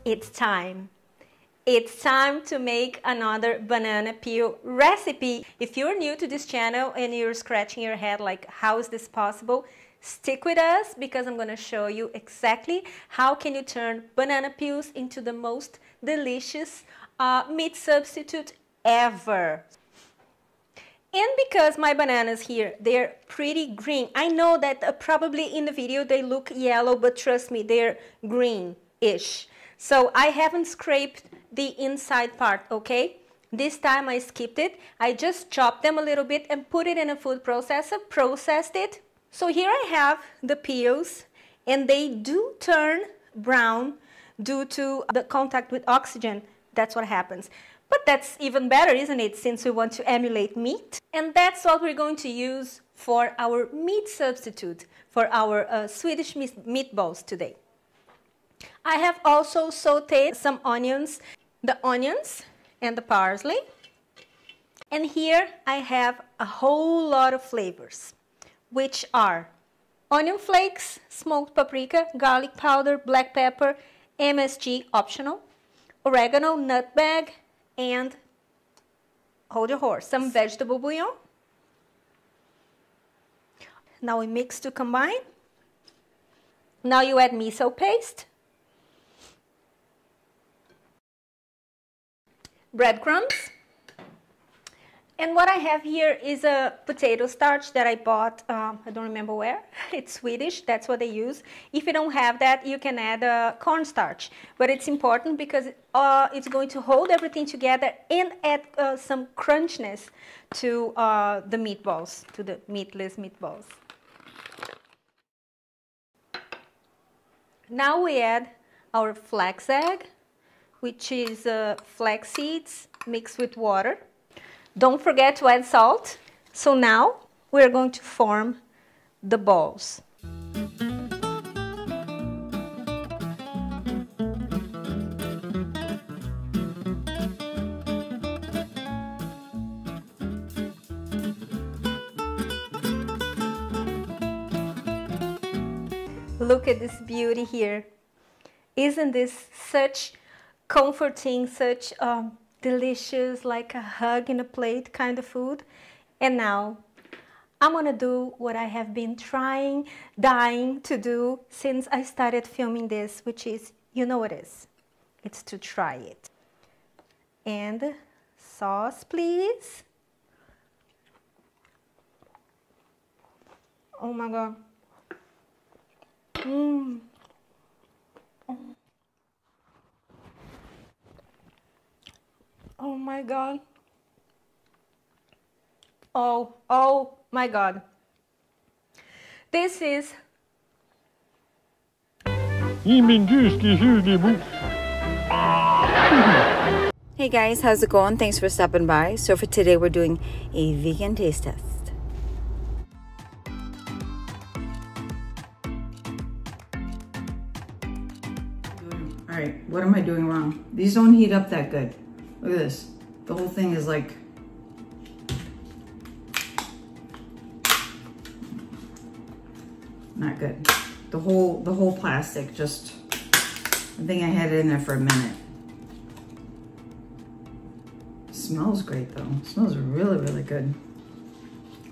It's time. It's time to make another banana peel recipe. If you're new to this channel and you're scratching your head like, how is this possible? Stick with us because I'm going to show you exactly how can you turn banana peels into the most delicious meat substitute ever. And because my bananas here, they're pretty green. I know that probably in the video they look yellow, but trust me, they're green-ish. So I haven't scraped the inside part, okay? This time I skipped it. I just chopped them a little bit and put it in a food processor, processed it. So here I have the peels, and they do turn brown due to the contact with oxygen. That's what happens. But that's even better, isn't it, since we want to emulate meat? And that's what we're going to use for our meat substitute, for our Swedish meatballs today. I have also sauteed some onions, the onions and the parsley. And here I have a whole lot of flavors, which are onion flakes, smoked paprika, garlic powder, black pepper, MSG optional, oregano, nutmeg, and, hold your horse, some vegetable bouillon. Now we mix to combine. Now you add miso paste, breadcrumbs, and what I have here is a potato starch that I bought, I don't remember where. It's Swedish, that's what they use. If you don't have that, you can add cornstarch, but it's important because it's going to hold everything together and add some crunchiness to the meatballs, to the meatless meatballs. Now we add our flax egg, which is flax seeds mixed with water. Don't forget to add salt. So now we're going to form the balls. Look at this beauty here. Isn't this such comforting, such delicious, like a hug in a plate kind of food? And now I'm gonna do what I have been dying to do since I started filming this, which is, you know what it is. It's to try it. And sauce, please. Oh my God. Mmm. Oh my God. Oh my God. This is... Hey guys, how's it going? Thanks for stopping by. So for today we're doing a vegan taste test. Alright, what am I doing wrong? These don't heat up that good. Look at this. The whole thing is like... not good. The whole plastic just... I think I had it in there for a minute. It smells great though. It smells really, really good.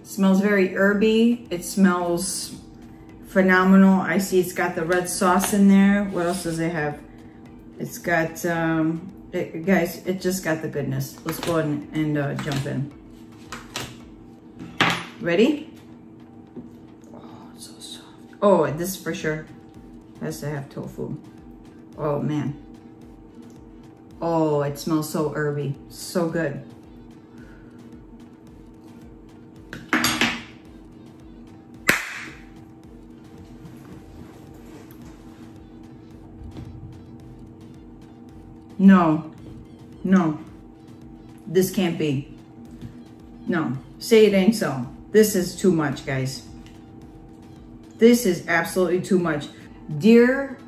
It smells very herby. It smells phenomenal. I see it's got the red sauce in there. What else does it have? It's got, guys, it just got the goodness. Let's go ahead and jump in. Ready? Oh, it's so soft. Oh, this for sure has to have tofu. Oh, man. Oh, it smells so herby. So good. No, this can't be. No, say it ain't so. This is too much, guys. This is absolutely too much. Dear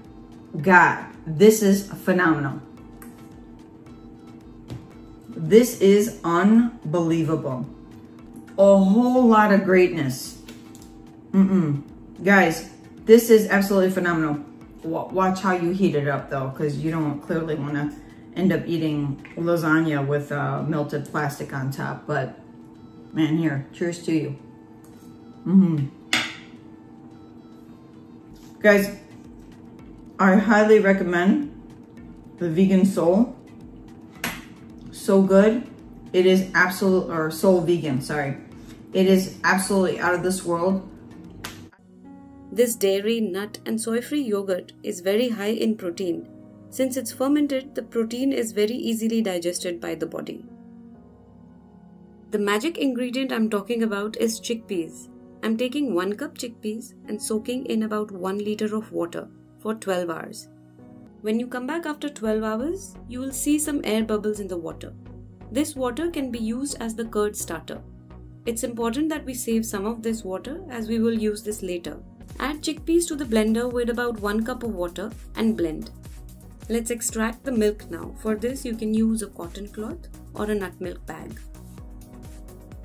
God, this is phenomenal. This is unbelievable. A whole lot of greatness. Guys, this is absolutely phenomenal. Watch how you heat it up though, because you don't clearly want to end up eating lasagna with melted plastic on top. But man, here, cheers to you. Guys, I highly recommend the vegan sole. So good. It is absolute, or sole vegan, sorry. It is absolutely out of this world. This dairy, nut and soy-free yogurt is very high in protein. Since it's fermented, the protein is very easily digested by the body. The magic ingredient I'm talking about is chickpeas. I'm taking 1 cup chickpeas and soaking in about 1 liter of water for 12 hours. When you come back after 12 hours, you will see some air bubbles in the water. This water can be used as the curd starter. It's important that we save some of this water as we will use this later. Add chickpeas to the blender with about 1 cup of water and blend. Let's extract the milk now. For this you can use a cotton cloth or a nut milk bag.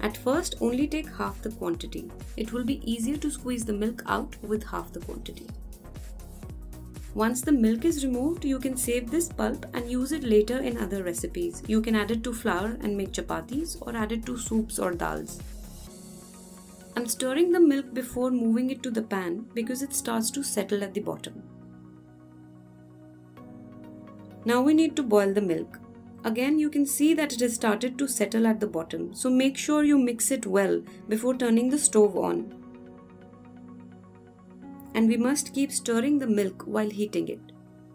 At first only take half the quantity. It will be easier to squeeze the milk out with half the quantity. Once the milk is removed, you can save this pulp and use it later in other recipes. You can add it to flour and make chapatis or add it to soups or dals. I'm stirring the milk before moving it to the pan because it starts to settle at the bottom. Now we need to boil the milk. Again, you can see that it has started to settle at the bottom, so make sure you mix it well before turning the stove on. And we must keep stirring the milk while heating it.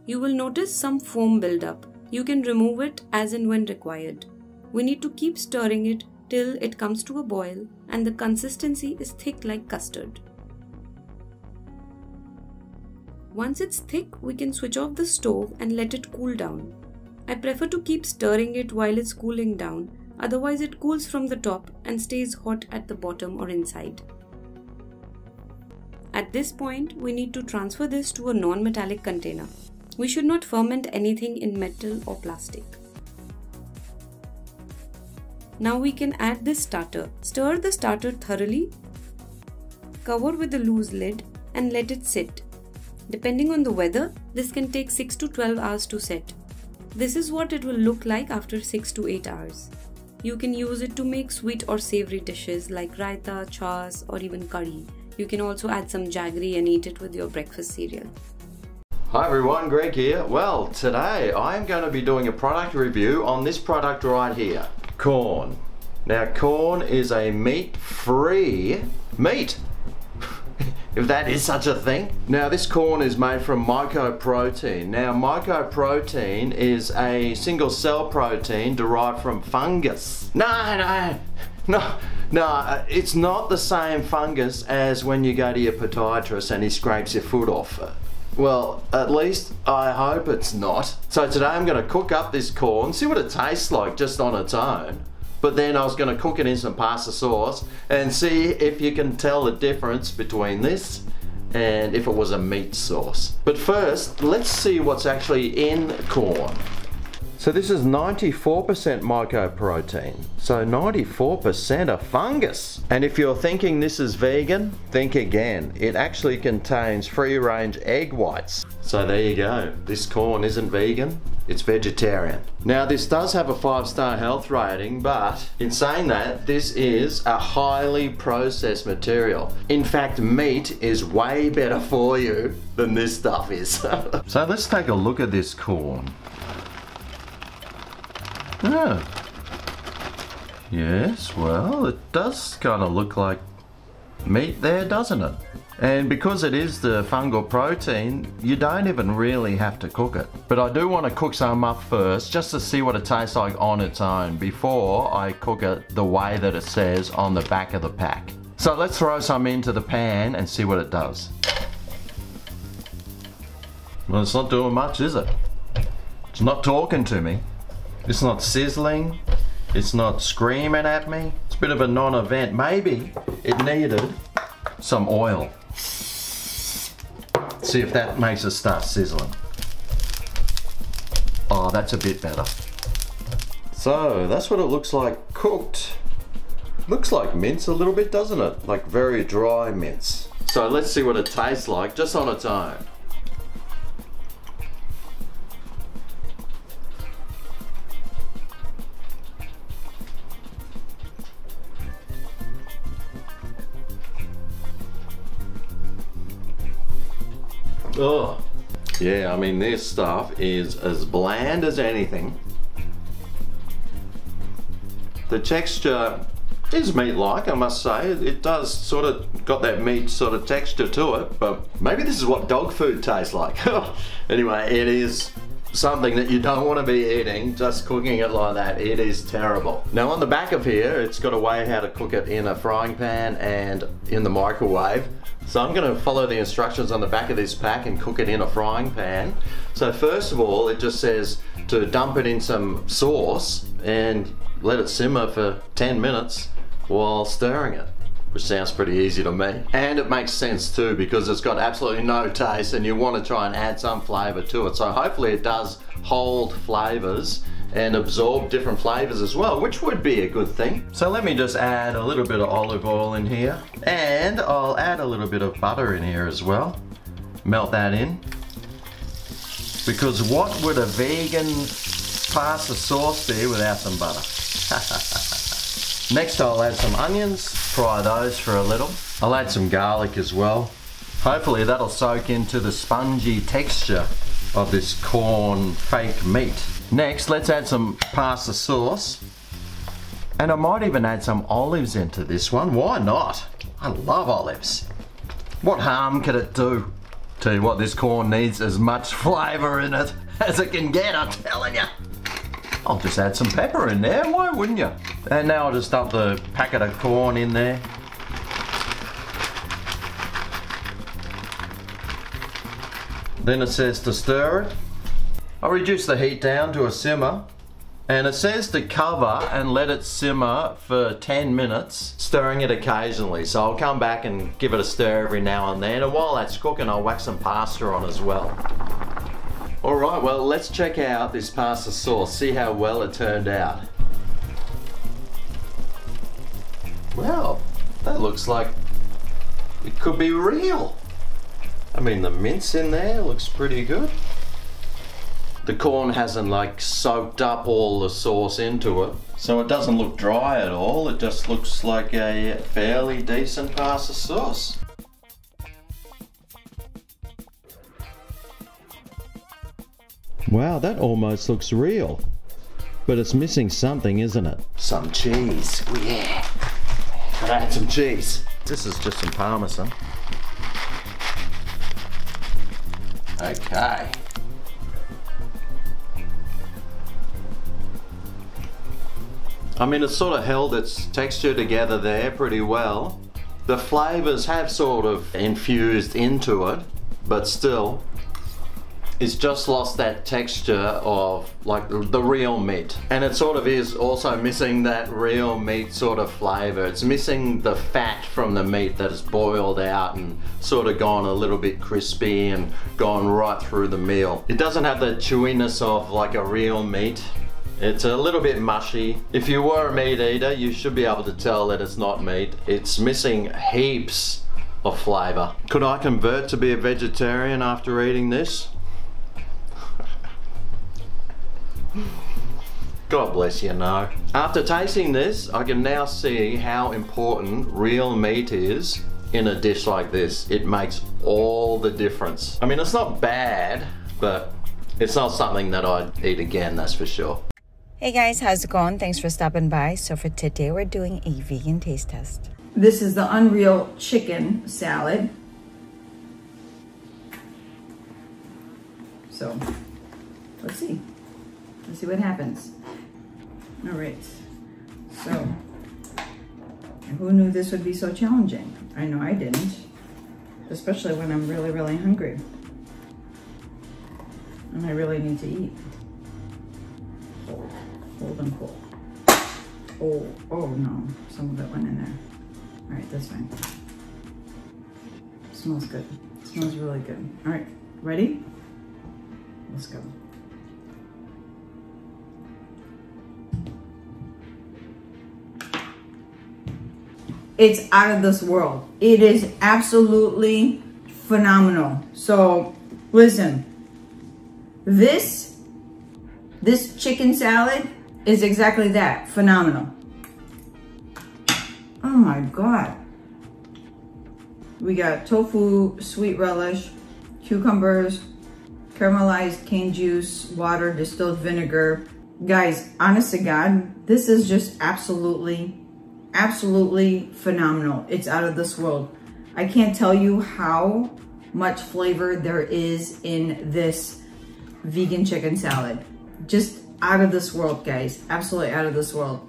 You will notice some foam build-up. You can remove it as and when required. We need to keep stirring it till it comes to a boil and the consistency is thick like custard. Once it's thick, we can switch off the stove and let it cool down. I prefer to keep stirring it while it's cooling down, otherwise it cools from the top and stays hot at the bottom or inside. At this point, we need to transfer this to a non-metallic container. We should not ferment anything in metal or plastic. Now we can add this starter. Stir the starter thoroughly, cover with a loose lid and let it sit. Depending on the weather, this can take 6 to 12 hours to set. This is what it will look like after 6 to 8 hours. You can use it to make sweet or savory dishes like raita, chas or even curry. You can also add some jaggery and eat it with your breakfast cereal. Hi everyone, Greg here. Well, today I'm going to be doing a product review on this product right here, Quorn. Now Quorn is a meat-free meat, if that is such a thing. Now this Quorn is made from mycoprotein. Now mycoprotein is a single cell protein derived from fungus. No, it's not the same fungus as when you go to your podiatrist and he scrapes your foot off. Well, at least I hope it's not. So today I'm going to cook up this Quorn, see what it tastes like just on its own. But then I was going to cook it in some pasta sauce and see if you can tell the difference between this and if it was a meat sauce. But first, let's see what's actually in Quorn. So this is 94% mycoprotein, so 94% are fungus. And if you're thinking this is vegan, think again. It actually contains free-range egg whites. So there you go, this Quorn isn't vegan, it's vegetarian. Now this does have a 5-star health rating, but in saying that, this is a highly processed material. In fact, meat is way better for you than this stuff is. So let's take a look at this Quorn. Oh. Yes, well, it does kind of look like meat there, doesn't it? And because it is the fungal protein, you don't even really have to cook it. But I do want to cook some up first, just to see what it tastes like on its own before I cook it the way that it says on the back of the pack. So let's throw some into the pan and see what it does. Well, it's not doing much, is it? It's not talking to me. It's not sizzling, it's not screaming at me. It's a bit of a non-event. Maybe it needed some oil. See if that makes it start sizzling. Oh, that's a bit better. So that's what it looks like cooked. Looks like mince a little bit, doesn't it? Like very dry mince. So let's see what it tastes like just on its own. Oh, yeah, I mean this stuff is as bland as anything. The texture is meat-like, I must say. It does sort of got that meat sort of texture to it, but maybe this is what dog food tastes like. Anyway, it is something that you don't want to be eating, just cooking it like that. It is terrible. Now on the back of here, it's got a way how to cook it in a frying pan and in the microwave. So I'm going to follow the instructions on the back of this pack and cook it in a frying pan. So first of all, it just says to dump it in some sauce and let it simmer for 10 minutes while stirring it, which sounds pretty easy to me. And it makes sense too, because it's got absolutely no taste and you want to try and add some flavor to it. So hopefully it does hold flavors and absorb different flavors as well, which would be a good thing. So let me just add a little bit of olive oil in here, and I'll add a little bit of butter in here as well. Melt that in. Because what would a vegan pasta sauce be without some butter? Next I'll add some onions, fry those for a little. I'll add some garlic as well. Hopefully that'll soak into the spongy texture of this Quorn fake meat. Next, let's add some pasta sauce. And I might even add some olives into this one. Why not? I love olives. What harm could it do? Tell you what, this Quorn needs as much flavour in it as it can get, I'm telling you. I'll just add some pepper in there, why wouldn't you? And now I'll just dump the packet of Quorn in there. Then it says to stir it. I'll reduce the heat down to a simmer, and it says to cover and let it simmer for 10 minutes, stirring it occasionally. So I'll come back and give it a stir every now and then, and while that's cooking I'll whack some pasta on as well. Alright, well let's check out this pasta sauce, see how well it turned out. Well, that looks like it could be real. I mean, the mince in there looks pretty good. The Quorn hasn't like soaked up all the sauce into it, so it doesn't look dry at all. It just looks like a fairly decent pasta sauce. Wow, that almost looks real, but it's missing something, isn't it? Some cheese. Oh yeah, gotta add some cheese. This is just some Parmesan. Okay. I mean, it's sort of held its texture together there pretty well. The flavors have sort of infused into it, but still, it's just lost that texture of like the real meat. And it sort of is also missing that real meat sort of flavor. It's missing the fat from the meat that is boiled out and sort of gone a little bit crispy and gone right through the meal. It doesn't have the chewiness of like a real meat. It's a little bit mushy. If you were a meat eater, you should be able to tell that it's not meat. It's missing heaps of flavor. Could I convert to be a vegetarian after eating this? God bless you, no. After tasting this, I can now see how important real meat is in a dish like this. It makes all the difference. I mean, it's not bad, but it's not something that I'd eat again, that's for sure. Hey guys, how's it going? Thanks for stopping by. So for today, we're doing a vegan taste test. This is the Unreal Chicken Salad. So, let's see. Let's see what happens. All right. So, who knew this would be so challenging? I know I didn't. Especially when I'm really, really hungry. And I really need to eat. Hold and pull. Oh no, some of it went in there. All right, that's fine. Smells good. Smells really good. All right, ready? Let's go. It's out of this world. It is absolutely phenomenal. So listen, this chicken salad is exactly that, phenomenal. Oh my God. We got tofu, sweet relish, cucumbers, caramelized cane juice, water, distilled vinegar. Guys, honest to God, this is just absolutely phenomenal. It's out of this world. I can't tell you how much flavor there is in this vegan chicken salad. Just out of this world, guys. Absolutely out of this world.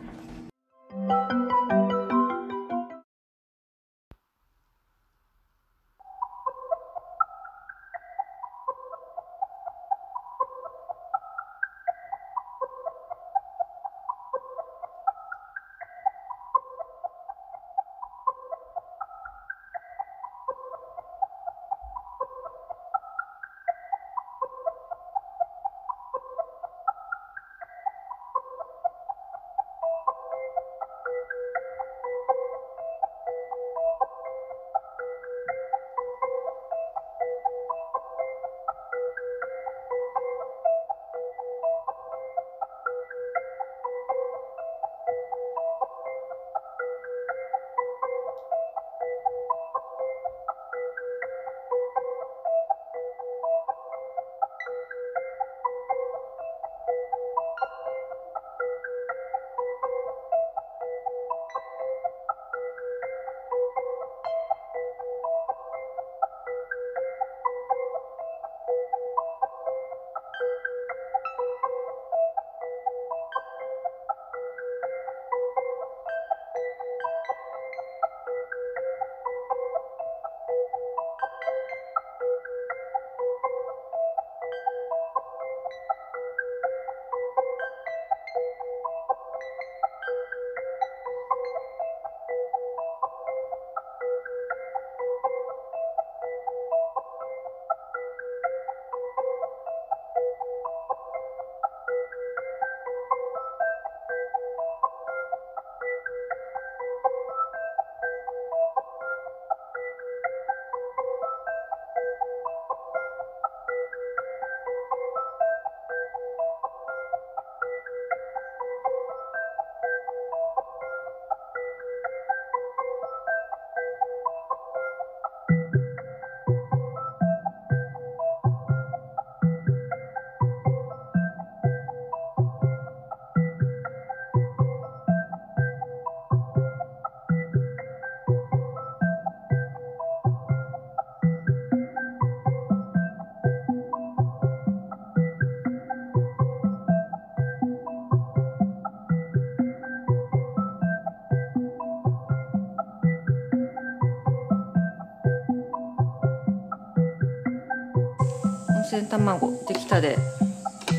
温泉卵できたで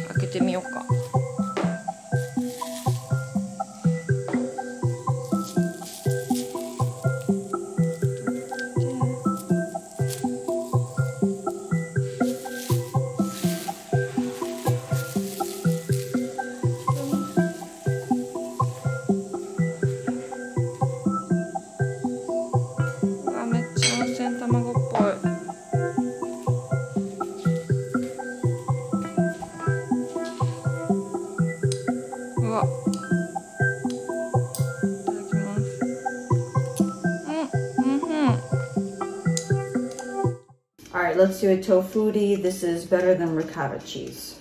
開けてみようか。うわ、めっちゃ温泉卵っぽい。Alright, let's do a tofuti. This is better than ricotta cheese.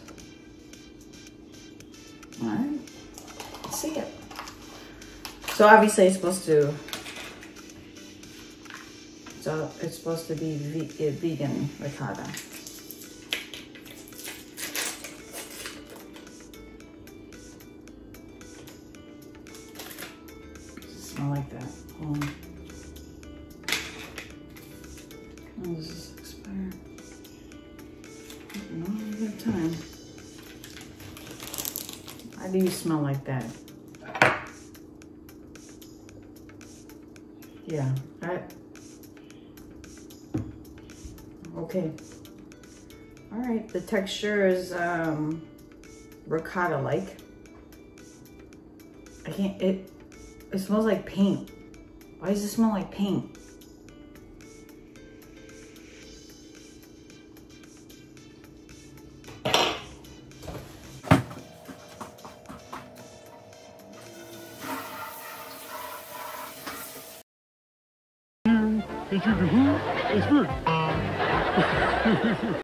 Alright, let's see it. So obviously it's supposed to be vegan ricotta. Smell like that. Hold on. Oh, this is expired. No, we have time. Why do you smell like that? Yeah, okay. All right, the texture is ricotta-like. It smells like paint. Why does it smell like paint? It's good.